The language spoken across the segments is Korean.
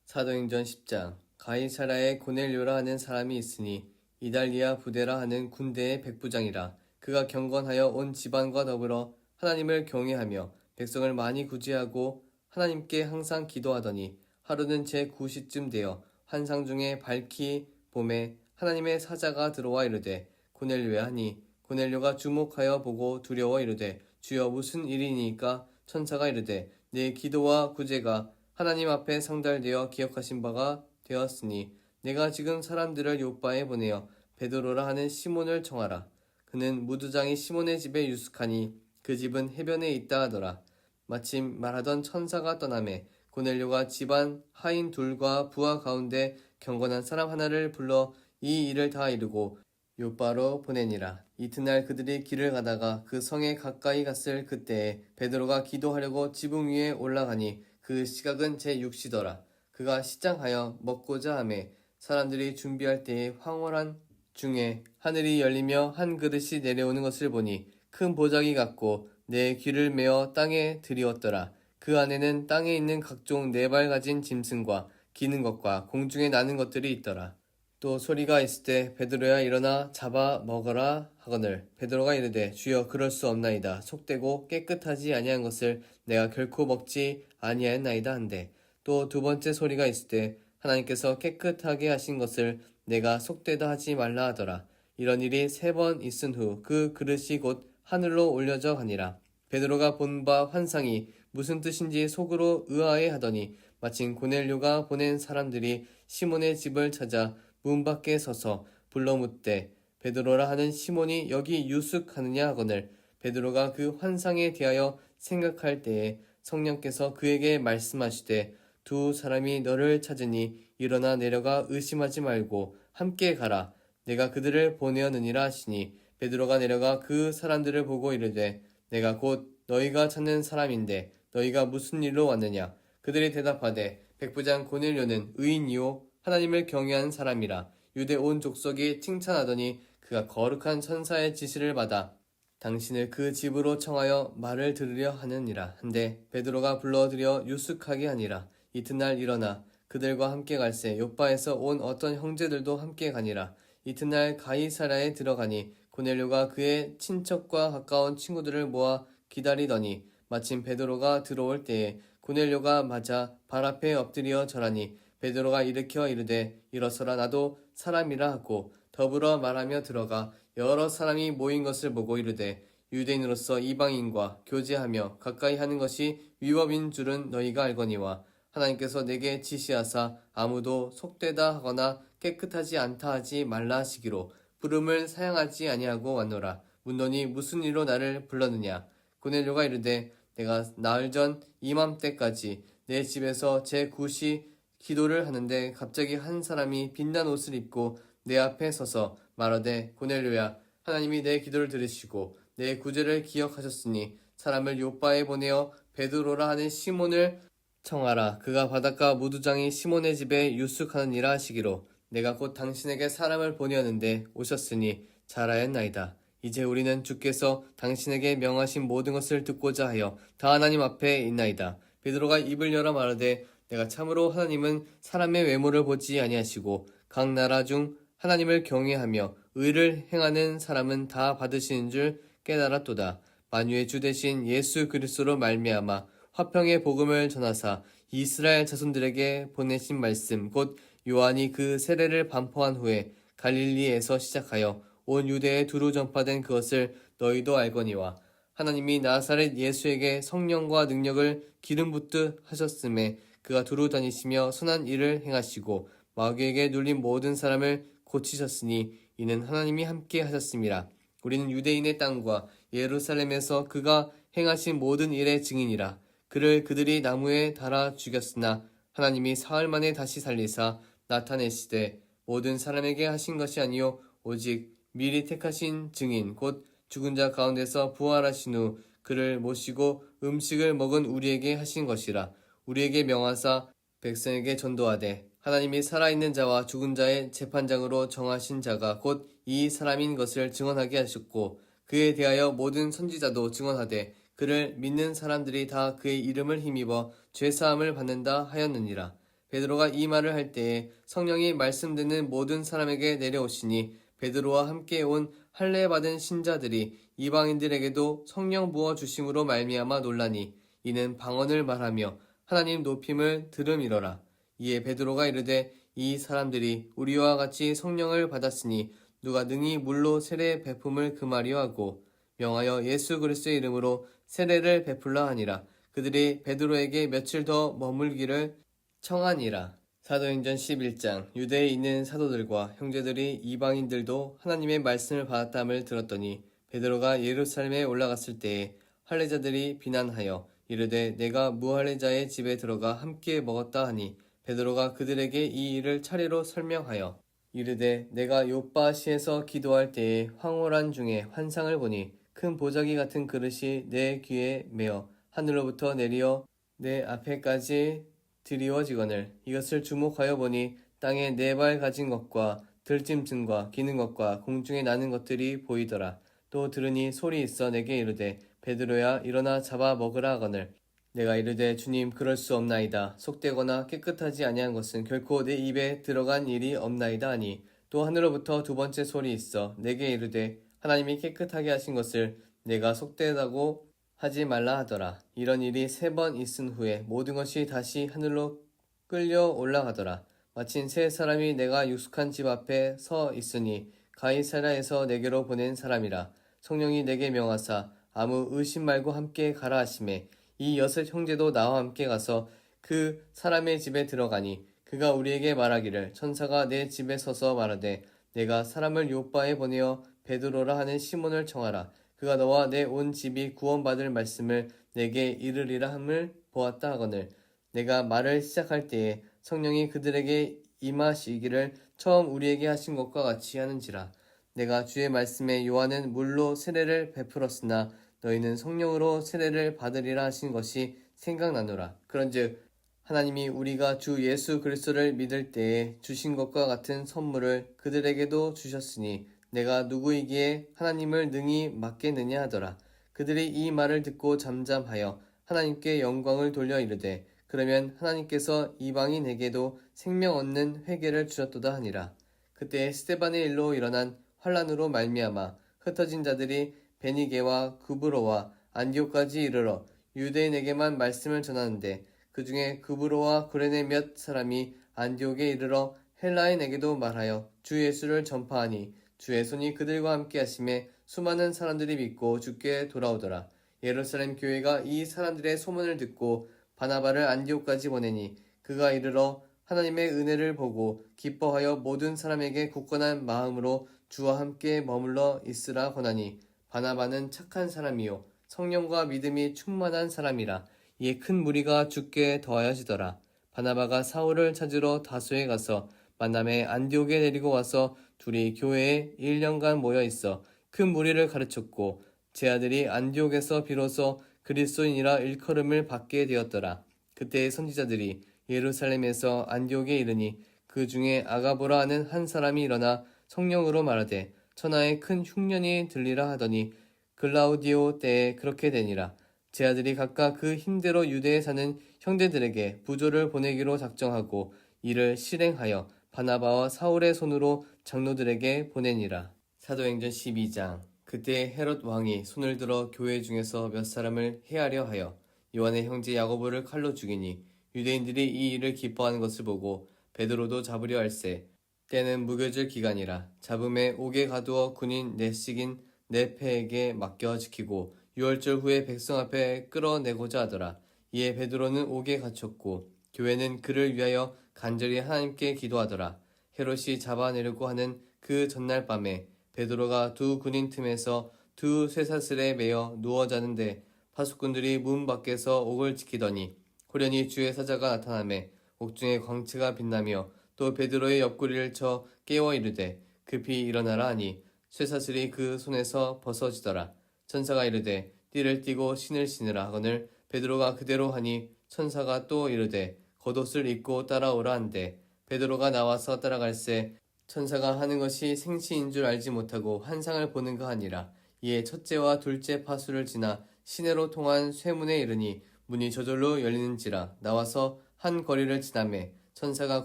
사도행전 10장. 가이사라에 고넬료라 하는 사람이 있으니 이달리아 부대라 하는 군대의 백부장이라. 그가 경건하여 온 집안과 더불어 하나님을 경외하며 백성을 많이 구제하고 하나님께 항상 기도하더니 하루는 제9시쯤 되어 환상 중에 밝히 봄에 하나님의 사자가 들어와 이르되 고넬료야 하니 고넬료가 주목하여 보고 두려워 이르되 주여 무슨 일이니까? 천사가 이르되 내 기도와 구제가 하나님 앞에 상달되어 기억하신 바가 되었으니 내가 지금 사람들을 요바에 보내어 베드로라 하는 시몬을 청하라. 그는 무두장이 시몬의 집에 유숙하니 그 집은 해변에 있다 하더라. 마침 말하던 천사가 떠나매 고넬료가 집안 하인 둘과 부하 가운데 경건한 사람 하나를 불러 이 일을 다 이루고 요바로 보내니라. 이튿날 그들이 길을 가다가 그 성에 가까이 갔을 그때에 베드로가 기도하려고 지붕 위에 올라가니 그 시각은 제6시더라. 그가 시장하여 먹고자 하매 사람들이 준비할 때에 황홀한 중에 하늘이 열리며 한 그릇이 내려오는 것을 보니 큰 보자기 같고 내 귀를 메어 땅에 들이었더라. 그 안에는 땅에 있는 각종 네 발 가진 짐승과 기는 것과 공중에 나는 것들이 있더라. 또 소리가 있을 때 베드로야 일어나 잡아 먹어라 하거늘 베드로가 이르되 주여 그럴 수 없나이다. 속되고 깨끗하지 아니한 것을 내가 결코 먹지 아니하였나이다 한데 또 두 번째 소리가 있을 때 하나님께서 깨끗하게 하신 것을 내가 속되다 하지 말라 하더라. 이런 일이 3번 있은 후 그 그릇이 곧 하늘로 올려져 가니라. 베드로가 본 바 환상이 무슨 뜻인지 속으로 의아해 하더니 마침 고넬료가 보낸 사람들이 시몬의 집을 찾아 문 밖에 서서 불러 묻되 베드로라 하는 시몬이 여기 유숙하느냐 하거늘 베드로가 그 환상에 대하여 생각할 때에 성령께서 그에게 말씀하시되 두 사람이 너를 찾으니 일어나 내려가 의심하지 말고 함께 가라. 내가 그들을 보내었느니라 하시니 베드로가 내려가 그 사람들을 보고 이르되 내가 곧 너희가 찾는 사람인데 너희가 무슨 일로 왔느냐? 그들이 대답하되 백부장 고넬료는 의인이요 하나님을 경외하는 사람이라. 유대 온 족속이 칭찬하더니 그가 거룩한 천사의 지시를 받아 당신을 그 집으로 청하여 말을 들으려 하느니라. 한데 베드로가 불러들여 유숙하게 하니라. 이튿날 일어나 그들과 함께 갈새 요바에서 온 어떤 형제들도 함께 가니라. 이튿날 가이사라에 들어가니 고넬료가 그의 친척과 가까운 친구들을 모아 기다리더니 마침 베드로가 들어올 때에 고넬료가 맞아 발 앞에 엎드려 절하니 베드로가 일으켜 이르되 일어서라 나도 사람이라 하고 더불어 말하며 들어가 여러 사람이 모인 것을 보고 이르되 유대인으로서 이방인과 교제하며 가까이 하는 것이 위법인 줄은 너희가 알거니와 하나님께서 내게 지시하사 아무도 속되다 하거나 깨끗하지 않다 하지 말라 하시기로 부름을 사양하지 아니하고 왔노라. 묻노니 무슨 일로 나를 불렀느냐? 고넬료가 이르되 내가 나흘 전 이맘때까지 내 집에서 제9시 기도를 하는데 갑자기 한 사람이 빛난 옷을 입고 내 앞에 서서 말하되 고넬료야 하나님이 내 기도를 들으시고 내 구제를 기억하셨으니 사람을 요바에 보내어 베드로라 하는 시몬을 청하라. 그가 바닷가 무두장이 시몬의 집에 유숙하느니라 하시기로 내가 곧 당신에게 사람을 보내었는데 오셨으니 잘하였나이다. 이제 우리는 주께서 당신에게 명하신 모든 것을 듣고자 하여 다 하나님 앞에 있나이다. 베드로가 입을 열어 말하되 내가 참으로 하나님은 사람의 외모를 보지 아니하시고 각 나라 중 하나님을 경외하며 의를 행하는 사람은 다 받으시는 줄 깨달았도다. 만유의 주 되신 예수 그리스도로 말미암아 화평의 복음을 전하사 이스라엘 자손들에게 보내신 말씀 곧 요한이 그 세례를 반포한 후에 갈릴리에서 시작하여 온 유대에 두루 전파된 그것을 너희도 알거니와 하나님이 나사렛 예수에게 성령과 능력을 기름 붓듯 하셨음에 그가 두루 다니시며 선한 일을 행하시고 마귀에게 눌린 모든 사람을 고치셨으니 이는 하나님이 함께 하셨음이라. 우리는 유대인의 땅과 예루살렘에서 그가 행하신 모든 일의 증인이라. 그를 그들이 나무에 달아 죽였으나 하나님이 사흘 만에 다시 살리사 나타내시되 모든 사람에게 하신 것이 아니요 오직 미리 택하신 증인 곧 죽은 자 가운데서 부활하신 후 그를 모시고 음식을 먹은 우리에게 하신 것이라. 우리에게 명하사 백성에게 전도하되 하나님이 살아있는 자와 죽은 자의 재판장으로 정하신 자가 곧 이 사람인 것을 증언하게 하셨고 그에 대하여 모든 선지자도 증언하되 그를 믿는 사람들이 다 그의 이름을 힘입어 죄사함을 받는다 하였느니라. 베드로가 이 말을 할 때에 성령이 말씀 듣는 모든 사람에게 내려오시니 베드로와 함께 온 할례 받은 신자들이 이방인들에게도 성령 부어 주심으로 말미암아 놀라니 이는 방언을 말하며 하나님 높임을 들음이러라. 이에 베드로가 이르되 이 사람들이 우리와 같이 성령을 받았으니 누가 능히 물로 세례 베품을 금하리요 하고 명하여 예수 그리스도의 이름으로 세례를 베풀라 하니라. 그들이 베드로에게 며칠 더 머물기를 청하니라. 사도행전 11장. 유대에 있는 사도들과 형제들이 이방인들도 하나님의 말씀을 받았다함을 들었더니 베드로가 예루살렘에 올라갔을 때에 할례자들이 비난하여 이르되 내가 무할례자의 집에 들어가 함께 먹었다 하니 베드로가 그들에게 이 일을 차례로 설명하여 이르되 내가 요빠시에서 기도할 때에 황홀한 중에 환상을 보니 큰 보자기 같은 그릇이 내 귀에 메어 하늘로부터 내리어 내 앞에까지 드리워지거늘 이것을 주목하여 보니 땅에 네 발 가진 것과 들짐승과 기는 것과 공중에 나는 것들이 보이더라. 또 들으니 소리 있어 내게 이르되 베드로야 일어나 잡아 먹으라 하거늘 내가 이르되 주님 그럴 수 없나이다. 속되거나 깨끗하지 아니한 것은 결코 내 입에 들어간 일이 없나이다 하니 또 하늘로부터 두 번째 소리 있어 내게 이르되 하나님이 깨끗하게 하신 것을 내가 속되다고 하지 말라 하더라. 이런 일이 3번 있은 후에 모든 것이 다시 하늘로 끌려 올라가더라. 마침 세 사람이 내가 유숙한 집 앞에 서 있으니 가이사랴에서 내게로 보낸 사람이라. 성령이 내게 명하사 아무 의심 말고 함께 가라 하시매 이 6 형제도 나와 함께 가서 그 사람의 집에 들어가니 그가 우리에게 말하기를 천사가 내 집에 서서 말하되 내가 사람을 요빠에 보내어 베드로라 하는 시몬을 청하라. 그가 너와 내 온 집이 구원받을 말씀을 내게 이르리라 함을 보았다 하거늘 내가 말을 시작할 때에 성령이 그들에게 임하시기를 처음 우리에게 하신 것과 같이 하는지라. 내가 주의 말씀에 요한은 물로 세례를 베풀었으나 너희는 성령으로 세례를 받으리라 하신 것이 생각나노라. 그런즉 하나님이 우리가 주 예수 그리스도를 믿을 때에 주신 것과 같은 선물을 그들에게도 주셨으니 내가 누구이기에 하나님을 능히 맡겠느냐 하더라. 그들이 이 말을 듣고 잠잠하여 하나님께 영광을 돌려 이르되 그러면 하나님께서 이방인에게도 생명 얻는 회개를 주셨도다 하니라. 그때 스데반의 일로 일어난 환란으로 말미암아 흩어진 자들이 베니게와 구브로와 안디옥까지 이르러 유대인에게만 말씀을 전하는데 그 중에 구브로와 구레네 몇 사람이 안디옥에 이르러 헬라인에게도 말하여 주 예수를 전파하니 주의 손이 그들과 함께 하심에 수많은 사람들이 믿고 주께 돌아오더라. 예루살렘 교회가 이 사람들의 소문을 듣고 바나바를 안디옥까지 보내니 그가 이르러 하나님의 은혜를 보고 기뻐하여 모든 사람에게 굳건한 마음으로 주와 함께 머물러 있으라 권하니 바나바는 착한 사람이요 성령과 믿음이 충만한 사람이라. 이에 큰 무리가 주께 더하여지더라. 바나바가 사울을 찾으러 다소에 가서 만남에 안디옥에 데리고 와서 둘이 교회에 1년간 모여 있어 큰 무리를 가르쳤고 제 아들이 안디옥에서 비로소 그리스도인이라 일컬음을 받게 되었더라. 그때의 선지자들이 예루살렘에서 안디옥에 이르니 그 중에 아가보라 하는 한 사람이 일어나 성령으로 말하되 천하에 큰 흉년이 들리라 하더니 글라우디오 때에 그렇게 되니라. 제 아들이 각각 그 힘대로 유대에 사는 형제들에게 부조를 보내기로 작정하고 이를 실행하여 바나바와 사울의 손으로 장로들에게 보내니라. 사도행전 12장. 그때 헤롯 왕이 손을 들어 교회 중에서 몇 사람을 해하려 하여 요한의 형제 야고보를 칼로 죽이니 유대인들이 이 일을 기뻐하는 것을 보고 베드로도 잡으려 할세. 때는 무교절 기간이라. 잡음에 옥에 가두어 군인 넷씩인 네페에게 맡겨 지키고 유월절 후에 백성 앞에 끌어내고자 하더라. 이에 베드로는 옥에 갇혔고 교회는 그를 위하여 간절히 하나님께 기도하더라. 헤롯이 잡아내려고 하는 그 전날 밤에 베드로가 두 군인 틈에서 두 쇠사슬에 매여 누워 자는데 파수꾼들이 문 밖에서 옥을 지키더니 호련히 주의 사자가 나타나매 옥중에 광채가 빛나며 또 베드로의 옆구리를 쳐 깨워 이르되 급히 일어나라 하니 쇠사슬이 그 손에서 벗어지더라. 천사가 이르되 띠를 띠고 신을 신으라 하거늘 베드로가 그대로 하니 천사가 또 이르되 겉옷을 입고 따라오라 한데 베드로가 나와서 따라갈새 천사가 하는 것이 생시인 줄 알지 못하고 환상을 보는가 하니라. 이에 첫째와 둘째 파수를 지나 시내로 통한 쇠문에 이르니 문이 저절로 열리는지라. 나와서 한 거리를 지나매 천사가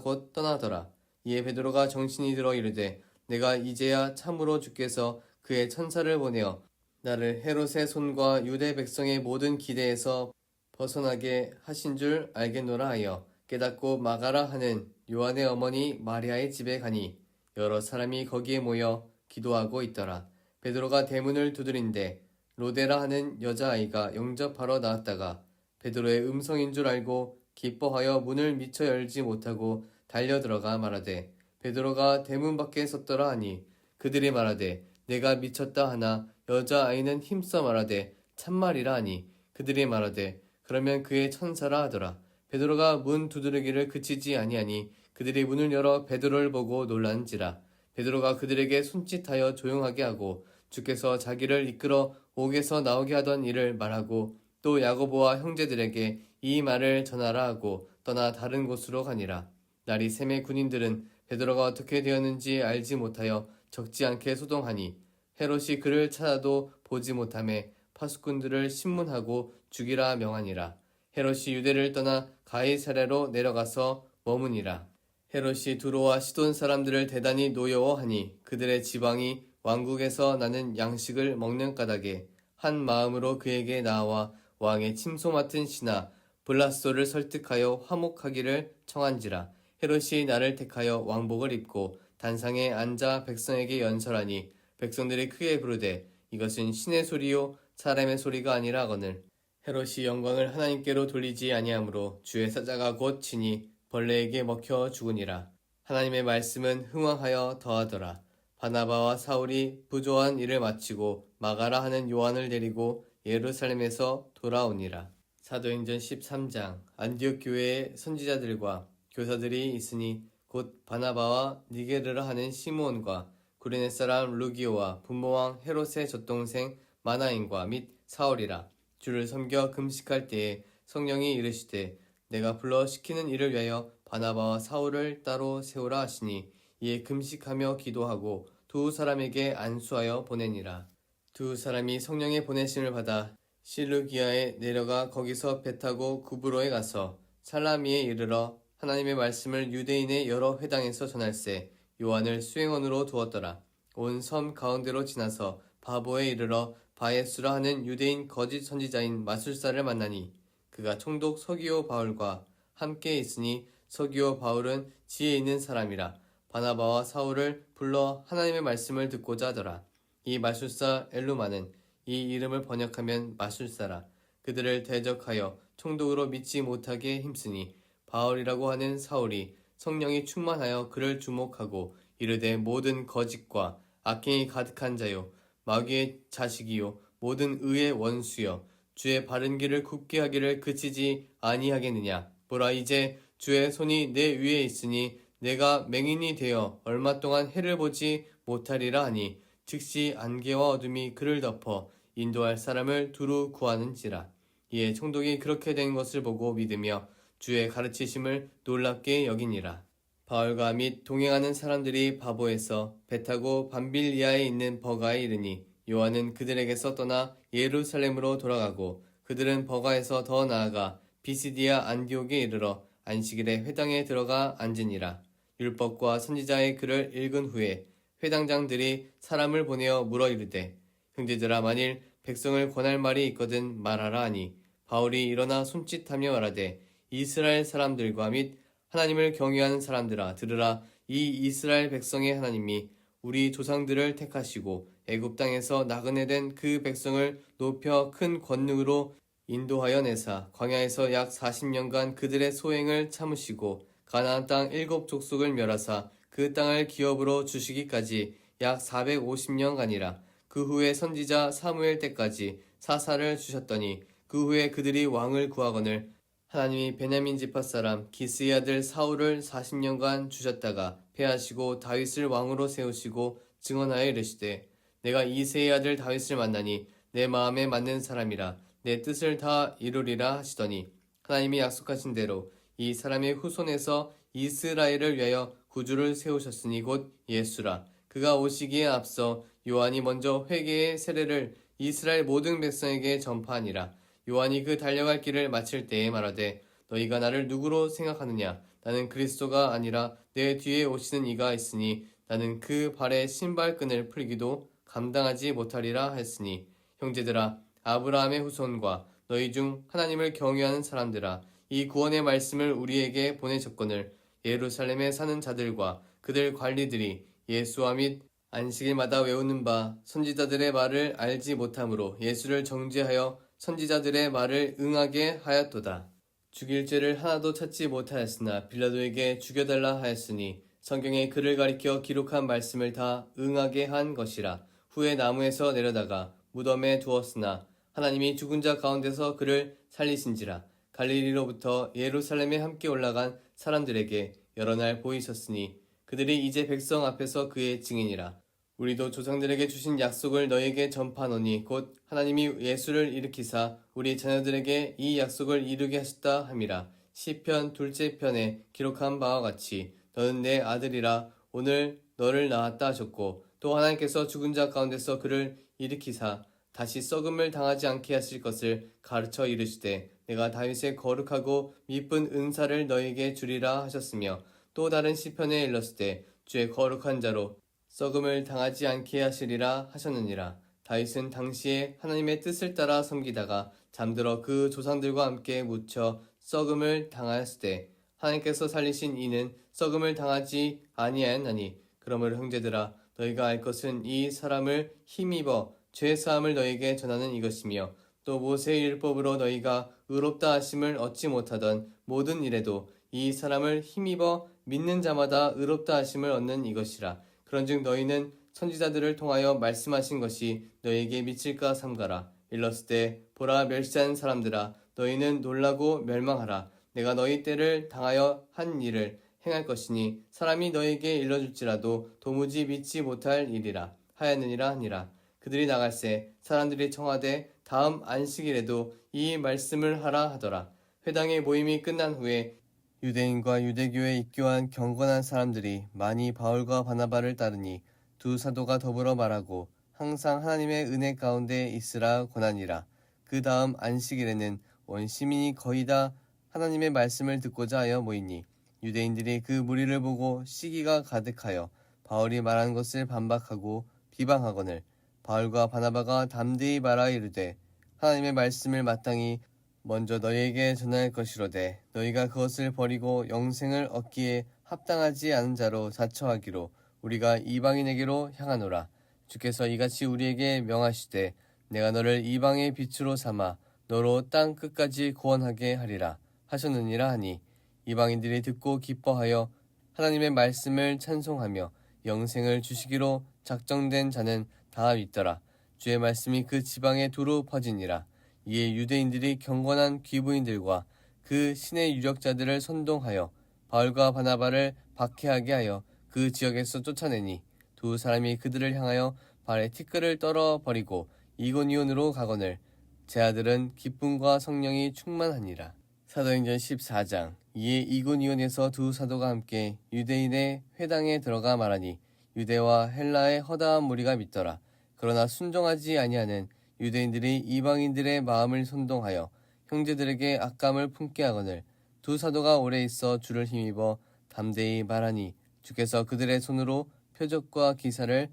곧 떠나더라. 이에 베드로가 정신이 들어 이르되 내가 이제야 참으로 주께서 그의 천사를 보내어 나를 헤롯의 손과 유대 백성의 모든 기대에서 벗어나게 하신 줄 알겠노라 하여 깨닫고 마가라 하는 요한의 어머니 마리아의 집에 가니 여러 사람이 거기에 모여 기도하고 있더라. 베드로가 대문을 두드린데 로데라 하는 여자아이가 영접하러 나왔다가 베드로의 음성인 줄 알고 기뻐하여 문을 미처 열지 못하고 달려들어가 말하되 베드로가 대문 밖에 섰더라 하니 그들이 말하되 내가 미쳤다 하나 여자아이는 힘써 말하되 참말이라 하니 그들이 말하되 그러면 그의 천사라 하더라. 베드로가 문 두드리기를 그치지 아니하니 그들이 문을 열어 베드로를 보고 놀란지라. 베드로가 그들에게 손짓하여 조용하게 하고 주께서 자기를 이끌어 옥에서 나오게 하던 일을 말하고 또 야고보와 형제들에게 이 말을 전하라 하고 떠나 다른 곳으로 가니라. 날이 샘의 군인들은 베드로가 어떻게 되었는지 알지 못하여 적지 않게 소동하니 헤롯이 그를 찾아도 보지 못하매 파수꾼들을 신문하고 죽이라 명하니라. 헤롯이 유대를 떠나 가이사랴로 내려가서 머무니라. 헤롯이 두로와 시돈 사람들을 대단히 노여워하니 그들의 지방이 왕국에서 나는 양식을 먹는 까닭에 한 마음으로 그에게 나와 왕의 침소 맡은 신하 블라소를 설득하여 화목하기를 청한지라. 헤롯이 나를 택하여 왕복을 입고 단상에 앉아 백성에게 연설하니 백성들이 크게 부르되 이것은 신의 소리요 사람의 소리가 아니라 하거늘 헤롯이 영광을 하나님께로 돌리지 아니하므로 주의 사자가 곧 치니 벌레에게 먹혀 죽으니라. 하나님의 말씀은 흥왕하여 더하더라. 바나바와 사울이 부조한 일을 마치고 마가라 하는 요한을 데리고 예루살렘에서 돌아오니라. 사도행전 13장 안디옥 교회의 선지자들과 교사들이 있으니 곧 바나바와 니게르라 하는 시므온과 구레네 사람 루기오와 분모왕 헤롯의 젖동생 마나인과 및 사울이라. 주를 섬겨 금식할 때에 성령이 이르시되 내가 불러 시키는 일을 위하여 바나바와 사울을 따로 세우라 하시니 이에 금식하며 기도하고 두 사람에게 안수하여 보내니라. 두 사람이 성령의 보내심을 받아 실루기아에 내려가 거기서 배 타고 구브로에 가서 살라미에 이르러 하나님의 말씀을 유대인의 여러 회당에서 전할세 요한을 수행원으로 두었더라. 온 섬 가운데로 지나서 바보에 이르러 바예수라 하는 유대인 거짓 선지자인 마술사를 만나니 그가 총독 서기오 바울과 함께 있으니 서기오 바울은 지혜 있는 사람이라. 바나바와 사울을 불러 하나님의 말씀을 듣고자 하더라. 이 마술사 엘루마는 이 이름을 번역하면 마술사라. 그들을 대적하여 총독으로 믿지 못하게 힘쓰니 바울이라고 하는 사울이 성령이 충만하여 그를 주목하고 이르되 모든 거짓과 악행이 가득한 자요 마귀의 자식이요 모든 의의 원수여 주의 바른 길을 굽게 하기를 그치지 아니하겠느냐. 보라 이제 주의 손이 내 위에 있으니 내가 맹인이 되어 얼마 동안 해를 보지 못하리라 하니 즉시 안개와 어둠이 그를 덮어 인도할 사람을 두루 구하는지라. 이에 총독이 그렇게 된 것을 보고 믿으며 주의 가르치심을 놀랍게 여기니라. 바울과 및 동행하는 사람들이 바보에서 배 타고 밤빌리아에 있는 버가에 이르니 요한은 그들에게서 떠나 예루살렘으로 돌아가고 그들은 버가에서 더 나아가 비시디아 안디옥에 이르러 안식일에 회당에 들어가 앉으니라. 율법과 선지자의 글을 읽은 후에 회당장들이 사람을 보내어 물어 이르되 형제들아 만일 백성을 권할 말이 있거든 말하라 하니 바울이 일어나 손짓하며 말하되 이스라엘 사람들과 및 하나님을 경외하는 사람들아 들으라. 이 이스라엘 백성의 하나님이 우리 조상들을 택하시고 애굽 땅에서 나그네 된 그 백성을 높여 큰 권능으로 인도하여 내사 광야에서 약 40년간 그들의 소행을 참으시고 가나안 땅 7족속을 멸하사 그 땅을 기업으로 주시기까지 약 450년간이라. 그 후에 선지자 사무엘 때까지 사사를 주셨더니 그 후에 그들이 왕을 구하거늘 하나님이 베냐민 지파 사람 기스의 아들 사울을 40년간 주셨다가 패하시고 다윗을 왕으로 세우시고 증언하여 이르시되 내가 이새의 아들 다윗을 만나니 내 마음에 맞는 사람이라 내 뜻을 다 이루리라 하시더니 하나님이 약속하신 대로 이 사람의 후손에서 이스라엘을 위하여 구주를 세우셨으니 곧 예수라. 그가 오시기에 앞서 요한이 먼저 회개의 세례를 이스라엘 모든 백성에게 전파하니라. 요한이 그 달려갈 길을 마칠 때에 말하되 너희가 나를 누구로 생각하느냐. 나는 그리스도가 아니라 내 뒤에 오시는 이가 있으니 나는 그 발의 신발끈을 풀기도 감당하지 못하리라 했으니 형제들아 아브라함의 후손과 너희 중 하나님을 경외하는 사람들아 이 구원의 말씀을 우리에게 보내셨거늘 예루살렘에 사는 자들과 그들 관리들이 예수와 및 안식일마다 외우는 바 선지자들의 말을 알지 못함으로 예수를 정죄하여 선지자들의 말을 응하게 하였도다. 죽일 죄를 하나도 찾지 못하였으나 빌라도에게 죽여달라 하였으니 성경에 그를 가리켜 기록한 말씀을 다 응하게 한 것이라. 후에 나무에서 내려다가 무덤에 두었으나 하나님이 죽은 자 가운데서 그를 살리신지라. 갈릴리로부터 예루살렘에 함께 올라간 사람들에게 여러 날 보이셨으니 그들이 이제 백성 앞에서 그의 증인이라. 우리도 조상들에게 주신 약속을 너에게 전파하노니 곧 하나님이 예수를 일으키사 우리 자녀들에게 이 약속을 이루게 하셨다 함이라. 시편 둘째 편에 기록한 바와 같이 너는 내 아들이라 오늘 너를 낳았다 하셨고 또 하나님께서 죽은 자 가운데서 그를 일으키사 다시 썩음을 당하지 않게 하실 것을 가르쳐 이르시되 내가 다윗의 거룩하고 미쁜 은사를 너에게 주리라 하셨으며 또 다른 시편에 일렀을 주의 거룩한 자로 썩음을 당하지 않게 하시리라 하셨느니라. 다윗은 당시에 하나님의 뜻을 따라 섬기다가 잠들어 그 조상들과 함께 묻혀 썩음을 당하였을 때 하나님께서 살리신 이는 썩음을 당하지 아니하였나니 그러므로 형제들아 너희가 알 것은 이 사람을 힘입어 죄사함을 너희에게 전하는 이것이며 또 모세의 율법으로 너희가 의롭다 하심을 얻지 못하던 모든 일에도 이 사람을 힘입어 믿는 자마다 의롭다 하심을 얻는 이것이라. 그런즉 너희는 선지자들을 통하여 말씀하신 것이 너희에게 미칠까 삼가라. 일렀을 때 보라 멸시한 사람들아 너희는 놀라고 멸망하라. 내가 너희 때를 당하여 한 일을 행할 것이니 사람이 너희에게 일러줄지라도 도무지 믿지 못할 일이라 하였느니라 하니라. 그들이 나갈새 사람들이 청하되 다음 안식일에도 이 말씀을 하라 하더라. 회당의 모임이 끝난 후에 유대인과 유대교에 입교한 경건한 사람들이 많이 바울과 바나바를 따르니 두 사도가 더불어 말하고 항상 하나님의 은혜 가운데 있으라 권하니라. 그 다음 안식일에는 온 시민이 거의 다 하나님의 말씀을 듣고자 하여 모이니 유대인들이 그 무리를 보고 시기가 가득하여 바울이 말한 것을 반박하고 비방하거늘 바울과 바나바가 담대히 말하 이르되 하나님의 말씀을 마땅히 먼저 너희에게 전할 것이로되 너희가 그것을 버리고 영생을 얻기에 합당하지 않은 자로 자처하기로 우리가 이방인에게로 향하노라. 주께서 이같이 우리에게 명하시되 내가 너를 이방의 빛으로 삼아 너로 땅 끝까지 구원하게 하리라 하셨느니라 하니 이방인들이 듣고 기뻐하여 하나님의 말씀을 찬송하며 영생을 주시기로 작정된 자는 다 믿더라. 주의 말씀이 그 지방에 두루 퍼지니라. 이에 유대인들이 경건한 귀부인들과 그 신의 유력자들을 선동하여 바울과 바나바를 박해하게 하여 그 지역에서 쫓아내니 두 사람이 그들을 향하여 발에 티끌을 떨어 버리고 이고니온으로 가거늘 제 아들은 기쁨과 성령이 충만하니라. 사도행전 14장. 이에 이고니온에서 두 사도가 함께 유대인의 회당에 들어가 말하니 유대와 헬라의 허다한 무리가 믿더라. 그러나 순종하지 아니하는 유대인들이 이방인들의 마음을 선동하여 형제들에게 악감을 품게 하거늘 두 사도가 오래 있어 주를 힘입어 담대히 말하니 주께서 그들의 손으로 표적과 기사를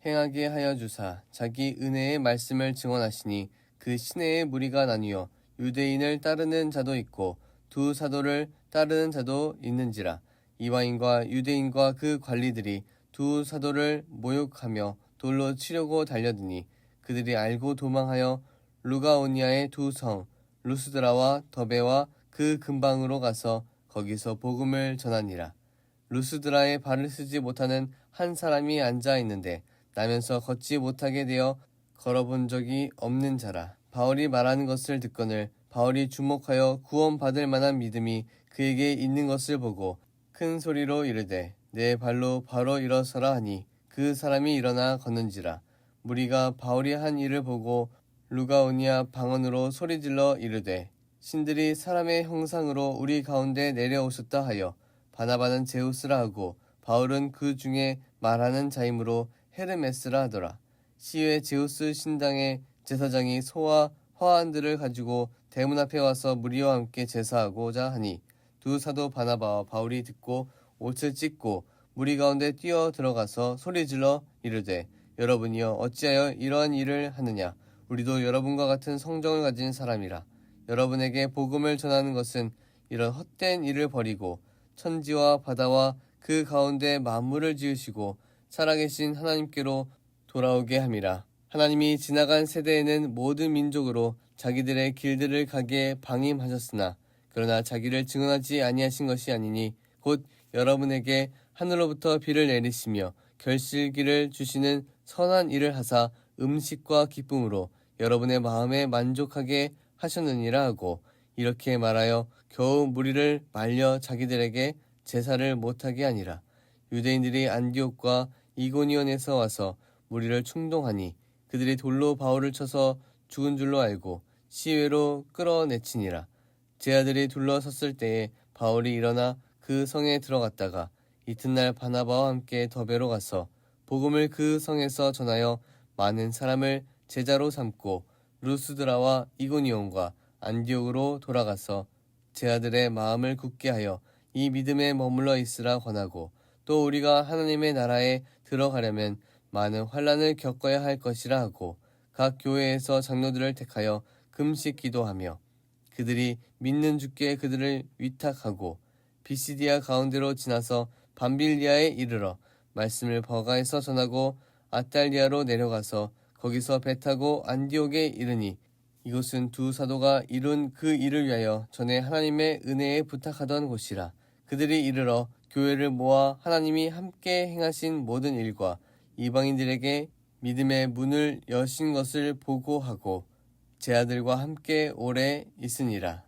행하게 하여 주사 자기 은혜의 말씀을 증언하시니 그 시내의 무리가 나뉘어 유대인을 따르는 자도 있고 두 사도를 따르는 자도 있는지라. 이방인과 유대인과 그 관리들이 두 사도를 모욕하며 돌로 치려고 달려드니 그들이 알고 도망하여 루가오니아의 두 성 루스드라와 더베와 그 근방으로 가서 거기서 복음을 전하니라. 루스드라에 발을 쓰지 못하는 한 사람이 앉아 있는데 나면서 걷지 못하게 되어 걸어본 적이 없는 자라. 바울이 말하는 것을 듣거늘 바울이 주목하여 구원받을 만한 믿음이 그에게 있는 것을 보고 큰 소리로 이르되 내 발로 바로 일어서라 하니 그 사람이 일어나 걷는지라. 무리가 바울이 한 일을 보고 루가오니아 방언으로 소리질러 이르되 신들이 사람의 형상으로 우리 가운데 내려오셨다 하여 바나바는 제우스라 하고 바울은 그 중에 말하는 자이므로 헤르메스라 하더라. 시외 제우스 신당의 제사장이 소와 화환들을 가지고 대문 앞에 와서 무리와 함께 제사하고자 하니 두 사도 바나바와 바울이 듣고 옷을 찢고 무리 가운데 뛰어 들어가서 소리질러 이르되 여러분이여 어찌하여 이러한 일을 하느냐. 우리도 여러분과 같은 성정을 가진 사람이라. 여러분에게 복음을 전하는 것은 이런 헛된 일을 버리고 천지와 바다와 그 가운데 만물을 지으시고 살아계신 하나님께로 돌아오게 함이라. 하나님이 지나간 세대에는 모든 민족으로 자기들의 길들을 가게 방임하셨으나 그러나 자기를 증언하지 아니하신 것이 아니니 곧 여러분에게 하늘로부터 비를 내리시며 결실기를 주시는 선한 일을 하사 음식과 기쁨으로 여러분의 마음에 만족하게 하셨느니라 하고 이렇게 말하여 겨우 무리를 말려 자기들에게 제사를 못하게 하니라. 유대인들이 안디옥과 이고니온에서 와서 무리를 충동하니 그들이 돌로 바울을 쳐서 죽은 줄로 알고 시외로 끌어내치니라. 제 아들이 둘러섰을 때에 바울이 일어나 그 성에 들어갔다가 이튿날 바나바와 함께 더베로 가서 복음을 그 성에서 전하여 많은 사람을 제자로 삼고 루스드라와 이고니온과 안디옥으로 돌아가서 제 아들의 마음을 굳게 하여 이 믿음에 머물러 있으라 권하고 또 우리가 하나님의 나라에 들어가려면 많은 환난을 겪어야 할 것이라 하고 각 교회에서 장로들을 택하여 금식 기도하며 그들이 믿는 주께 그들을 위탁하고 비시디아 가운데로 지나서 밤빌리아에 이르러 말씀을 버가에서 전하고 아탈리아로 내려가서 거기서 배 타고 안디옥에 이르니 이곳은 두 사도가 이룬 그 일을 위하여 전에 하나님의 은혜에 부탁하던 곳이라. 그들이 이르러 교회를 모아 하나님이 함께 행하신 모든 일과 이방인들에게 믿음의 문을 여신 것을 보고하고 제 아들과 함께 오래 있으니라.